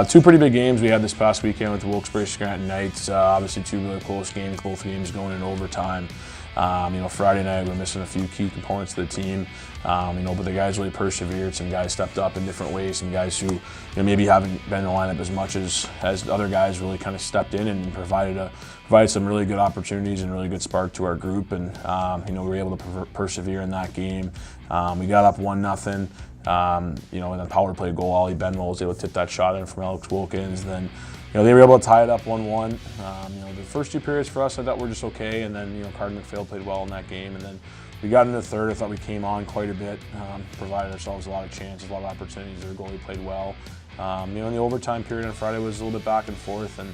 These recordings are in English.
Two pretty big games we had this past weekend with the Wilkes-Barre-Scranton Knights. Obviously, two really close games, both games going in overtime. Friday night we're missing a few key components of the team, but the guys really persevered. Some guys stepped up in different ways. Some guys who maybe haven't been in the lineup as much as other guys really kind of stepped in and provided some really good opportunities and really good spark to our group. And we were able to persevere in that game. We got up 1-0. And then power play goal, Ollie Benwell was able to tip that shot in from Alex Wilkins. And then, they were able to tie it up 1-1. The first two periods for us I thought were just okay, and then, Carden McPhail played well in that game. And then we got into the third. I thought we came on quite a bit, provided ourselves a lot of chances, a lot of opportunities. Their goalie played well. In the overtime period on Friday was a little bit back and forth, and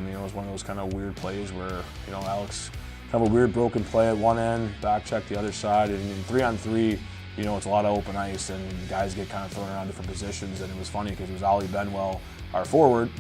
it was one of those kind of weird plays where, Alex kind of a weird broken play at one end, back check the other side, and in 3-on-3, it's a lot of open ice and guys get kind of thrown around different positions. And it was funny because it was Ollie Benwell, our forward,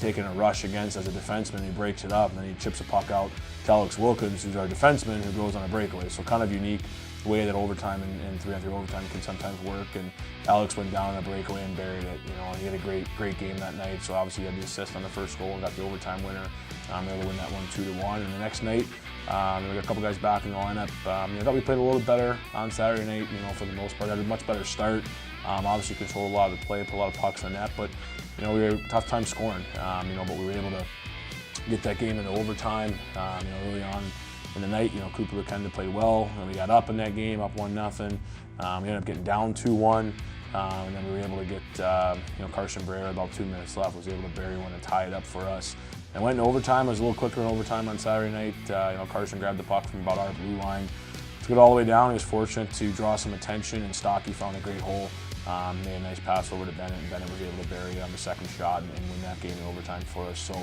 taking a rush against as a defenseman. He breaks it up and then he chips a puck out to Alex Wilkins, who's our defenseman, who goes on a breakaway. So kind of unique way that overtime and 3-on-3 overtime can sometimes work. And Alex went down on a breakaway and buried it. And he had a great game that night. So obviously he had the assist on the first goal and got the overtime winner. Able to win that one 2-1. And the next night, we got a couple guys back in the lineup. I thought we played a little better on Saturday night. For the most part, had a much better start. Obviously controlled a lot of the play, put a lot of pucks in net, but we had a tough time scoring. But we were able to get that game into overtime. Early on in the night, Cooper Lekenda played well, and we got up in that game, up 1-0. We ended up getting down 2-1. And then we were able to get, Carson Brer, about 2 minutes left, was able to bury one and tie it up for us. And went into overtime. It was a little quicker in overtime on Saturday night. Carson grabbed the puck from about our blue line, took it all the way down. He was fortunate to draw some attention, and Stocky found a great hole. Made a nice pass over to Bennett, and Bennett was able to bury it on the second shot and win that game in overtime for us. So,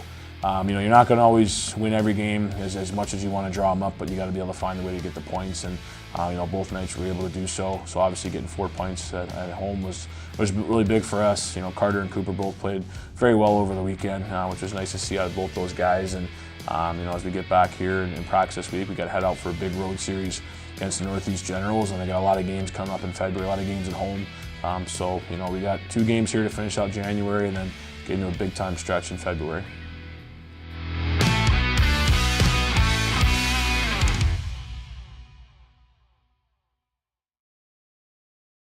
you're not going to always win every game as much as you want to draw them up, but you got to be able to find a way to get the points. And both nights we were able to do so. So obviously getting 4 points at home was really big for us. Carter and Cooper both played very well over the weekend, which was nice to see out of both those guys. And as we get back here in practice this week, we got to head out for a big road series against the Northeast Generals, and they got a lot of games coming up in February, a lot of games at home. So we got 2 games here to finish out January, and then get into a big time stretch in February.